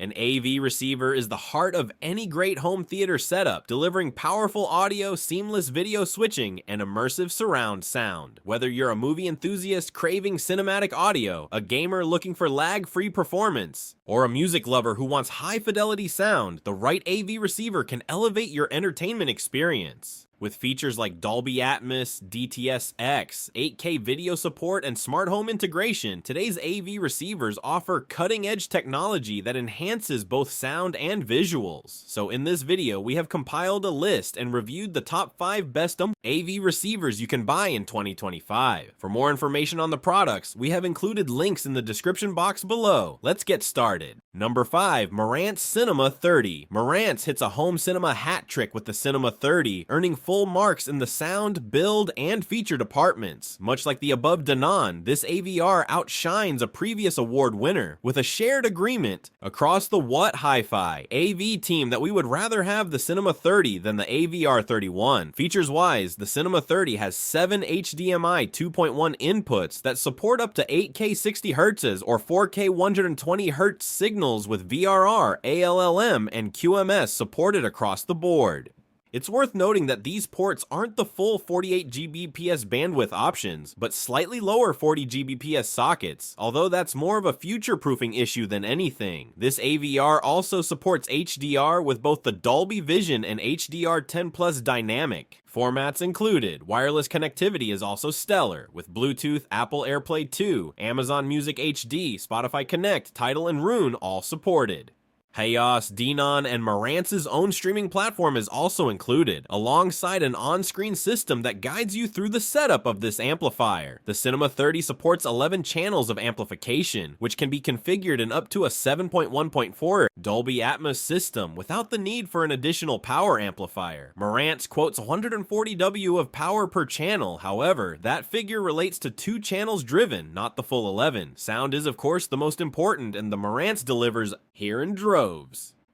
An AV receiver is the heart of any great home theater setup, delivering powerful audio, seamless video switching, and immersive surround sound. Whether you're a movie enthusiast craving cinematic audio, a gamer looking for lag-free performance, or a music lover who wants high-fidelity sound, the right AV receiver can elevate your entertainment experience. With features like Dolby Atmos, DTS-X, 8K video support, and smart home integration, today's AV receivers offer cutting-edge technology that enhances both sound and visuals. So in this video, we have compiled a list and reviewed the top 5 best AV receivers you can buy in 2025. For more information on the products, we have included links in the description box below. Let's get started. Number 5. Marantz Cinema 30. Marantz hits a home cinema hat trick with the Cinema 30, earning full marks in the sound, build, and feature departments. Much like the above Denon, this AVR outshines a previous award winner with a shared agreement across the What Hi-Fi AV team that we would rather have the Cinema 30 than the AVR31. Features-wise, the Cinema 30 has 7 HDMI 2.1 inputs that support up to 8K 60 Hz or 4K 120 Hz signals with VRR, ALLM, and QMS supported across the board. It's worth noting that these ports aren't the full 48 Gbps bandwidth options, but slightly lower 40 Gbps sockets, although that's more of a future-proofing issue than anything. This AVR also supports HDR with both the Dolby Vision and HDR10 Plus Dynamic. Formats included. Wireless connectivity is also stellar, with Bluetooth, Apple AirPlay 2, Amazon Music HD, Spotify Connect, Tidal, and Roon all supported. HEOS, Denon, and Marantz's own streaming platform is also included, alongside an on-screen system that guides you through the setup of this amplifier. The Cinema 30 supports 11 channels of amplification, which can be configured in up to a 7.1.4 Dolby Atmos system without the need for an additional power amplifier. Marantz quotes 140 W of power per channel, however, that figure relates to 2 channels driven, not the full 11. Sound is of course the most important, and the Marantz delivers here in droves.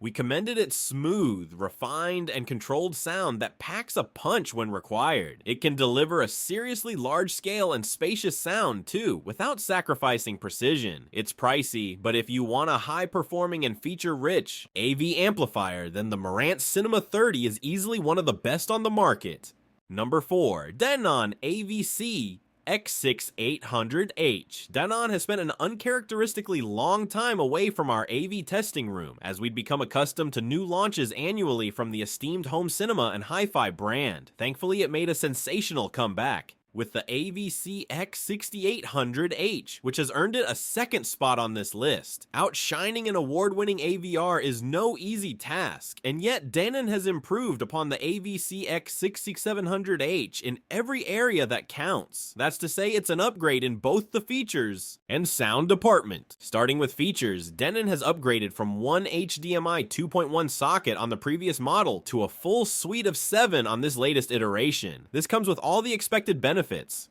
We commended its smooth, refined, and controlled sound that packs a punch when required. It can deliver a seriously large-scale and spacious sound too, without sacrificing precision. It's pricey, but if you want a high-performing and feature-rich AV amplifier, then the Marantz Cinema 30 is easily one of the best on the market. Number 4. Denon AVC-X6800H. Denon has spent an uncharacteristically long time away from our AV testing room, as we'd become accustomed to new launches annually from the esteemed home cinema and hi-fi brand. Thankfully, it made a sensational comeback with the AVC-X6800H, which has earned it a second spot on this list. Outshining an award-winning AVR is no easy task, and yet Denon has improved upon the AVC-X6700H in every area that counts. That's to say, it's an upgrade in both the features and sound department. Starting with features, Denon has upgraded from one HDMI 2.1 socket on the previous model to a full suite of 7 on this latest iteration. This comes with all the expected benefits: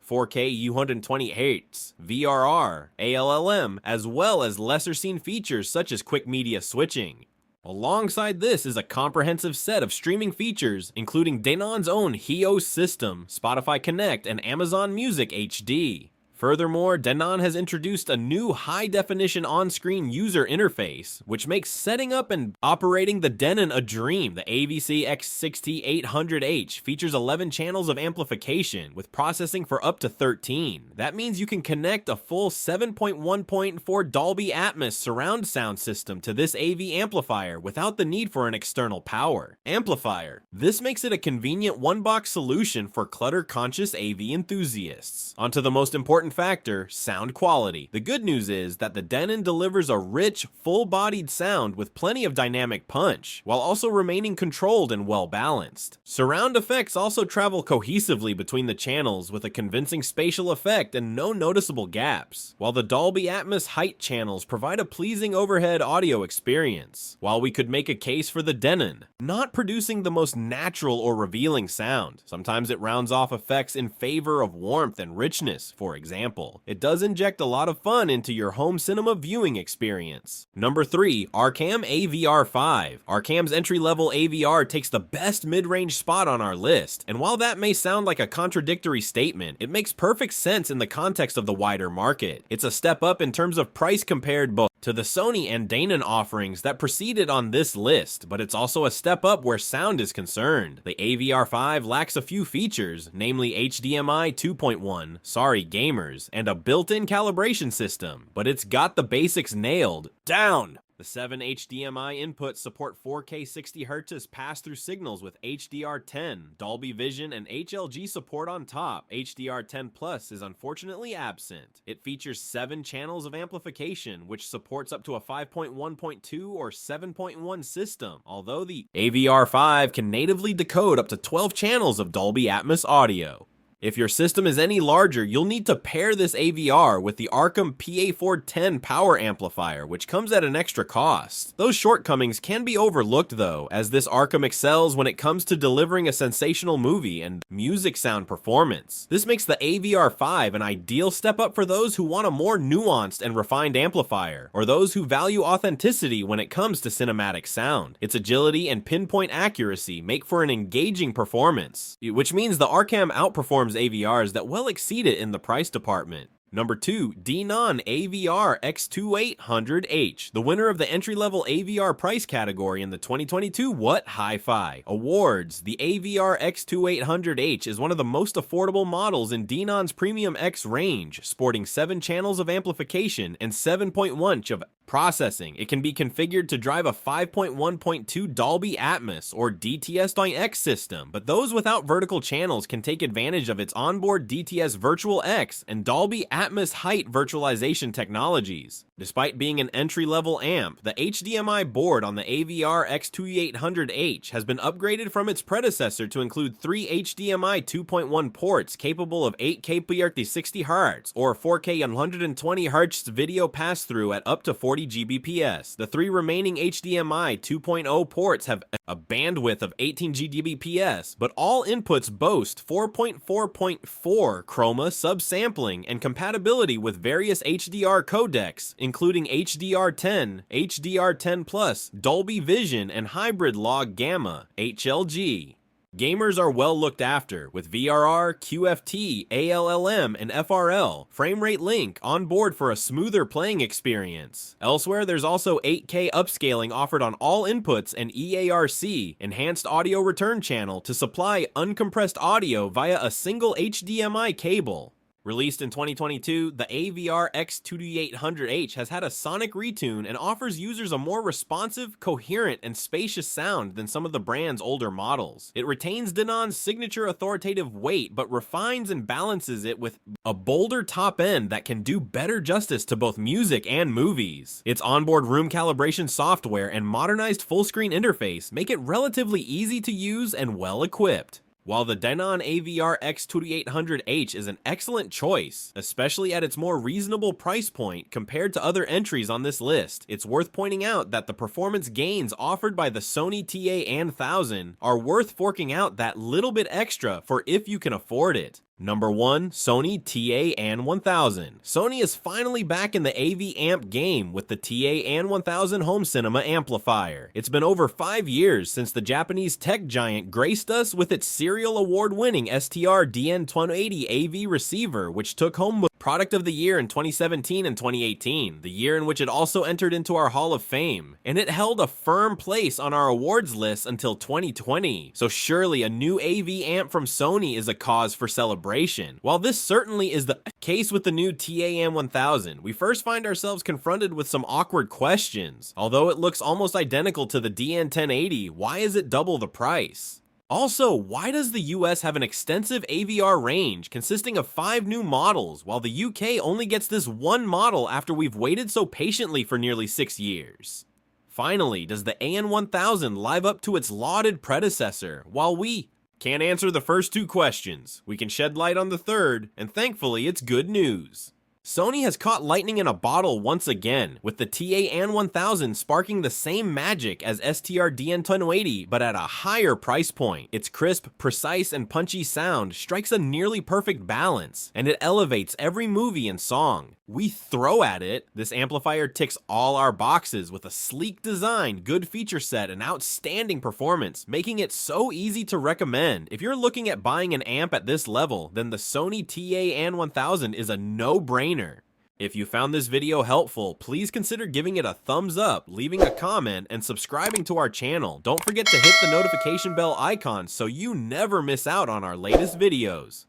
4K 120 Hz, VRR, ALLM, as well as lesser seen features such as quick media switching. Alongside this is a comprehensive set of streaming features, including Denon's own HEOS system, Spotify Connect, and Amazon Music HD. Furthermore, Denon has introduced a new high-definition on-screen user interface, which makes setting up and operating the Denon a dream. The AVC-X6800H features 11 channels of amplification, with processing for up to 13. That means you can connect a full 7.1.4 Dolby Atmos surround sound system to this AV amplifier without the need for an external power amplifier. This makes it a convenient one-box solution for clutter-conscious AV enthusiasts. Onto the most important factor, sound quality. The good news is that the Denon delivers a rich, full-bodied sound with plenty of dynamic punch, while also remaining controlled and well-balanced. Surround effects also travel cohesively between the channels with a convincing spatial effect and no noticeable gaps, while the Dolby Atmos height channels provide a pleasing overhead audio experience. While we could make a case for the Denon not producing the most natural or revealing sound, sometimes it rounds off effects in favor of warmth and richness, for example. It does inject a lot of fun into your home cinema viewing experience. Number 3. Arcam AVR5. Arcam's entry-level AVR takes the best mid-range spot on our list, and while that may sound like a contradictory statement, it makes perfect sense in the context of the wider market. It's a step up in terms of price compared both to the Sony and Denon offerings that preceded on this list, but it's also a step up where sound is concerned. The AVR5 lacks a few features, namely HDMI 2.1, sorry gamers, and a built-in calibration system, but it's got the basics nailed down. The 7 HDMI inputs support 4K 60Hz pass-through signals with HDR10, Dolby Vision, and HLG support on top. HDR10 Plus is unfortunately absent. It features 7 channels of amplification, which supports up to a 5.1.2 or 7.1 system, although the AVR5 can natively decode up to 12 channels of Dolby Atmos audio. If your system is any larger, you'll need to pair this AVR with the Arcam PA410 power amplifier, which comes at an extra cost. Those shortcomings can be overlooked though, as this Arcam excels when it comes to delivering a sensational movie and music sound performance. This makes the AVR5 an ideal step up for those who want a more nuanced and refined amplifier, or those who value authenticity when it comes to cinematic sound. Its agility and pinpoint accuracy make for an engaging performance, which means the Arcam outperforms AVRs that well exceed it in the price department. Number 2, Denon AVR-X2800H, the winner of the entry-level AVR price category in the 2022 What Hi-Fi Awards. The AVR-X2800H is one of the most affordable models in Denon's Premium X range, sporting 7 channels of amplification and 7.1 of processing. It can be configured to drive a 5.1.2 Dolby Atmos or DTS-X system, but those without vertical channels can take advantage of its onboard DTS Virtual X and Dolby Atmos height virtualization technologies. Despite being an entry-level amp, the HDMI board on the AVR-X2800H has been upgraded from its predecessor to include 3 HDMI 2.1 ports capable of 8K 60Hz or 4K 120Hz video pass-through at up to 40 Gbps. The 3 remaining HDMI 2.0 ports have a bandwidth of 18 Gbps, but all inputs boast 4.4.4 chroma subsampling and compatibility with various HDR codecs, including HDR10, HDR10+, Dolby Vision, and hybrid log gamma, HLG. Gamers are well looked after, with VRR, QFT, ALLM, and FRL, frame rate link, on board for a smoother playing experience. Elsewhere, there's also 8K upscaling offered on all inputs and EARC, enhanced audio return channel, to supply uncompressed audio via a single HDMI cable. Released in 2022, the AVR-X2800H has had a sonic retune and offers users a more responsive, coherent, and spacious sound than some of the brand's older models. It retains Denon's signature authoritative weight, but refines and balances it with a bolder top end that can do better justice to both music and movies. Its onboard room calibration software and modernized full-screen interface make it relatively easy to use and well-equipped. While the Denon AVR-X2800H is an excellent choice, especially at its more reasonable price point compared to other entries on this list, it's worth pointing out that the performance gains offered by the Sony TA-AN1000 are worth forking out that little bit extra for if you can afford it. Number 1, Sony TA-AN1000. Sony is finally back in the AV amp game with the TA-AN1000 home cinema amplifier. It's been over 5 years since the Japanese tech giant graced us with its serial award-winning STR-DN1080 AV receiver, which took home Product of the Year in 2017 and 2018, the year in which it also entered into our Hall of Fame, and it held a firm place on our awards list until 2020. So surely a new AV amp from Sony is a cause for celebration. While this certainly is the case with the new TA-AN1000, we first find ourselves confronted with some awkward questions. Although it looks almost identical to the DN1080, why is it double the price? Also, why does the US have an extensive AVR range consisting of 5 new models, while the UK only gets this one model after we've waited so patiently for nearly 6 years? Finally, does the AN1000 live up to its lauded predecessor? While we can't answer the first 2 questions, we can shed light on the third, and thankfully it's good news. Sony has caught lightning in a bottle once again, with the TA-AN1000 sparking the same magic as STR-DN1080, but at a higher price point. Its crisp, precise, and punchy sound strikes a nearly perfect balance, and it elevates every movie and song we throw at it. This amplifier ticks all our boxes with a sleek design, good feature set, and outstanding performance, making it so easy to recommend. If you're looking at buying an amp at this level, then the Sony TA-AN1000 is a no-brainer. If you found this video helpful, please consider giving it a thumbs up, leaving a comment, and subscribing to our channel. Don't forget to hit the notification bell icon so you never miss out on our latest videos.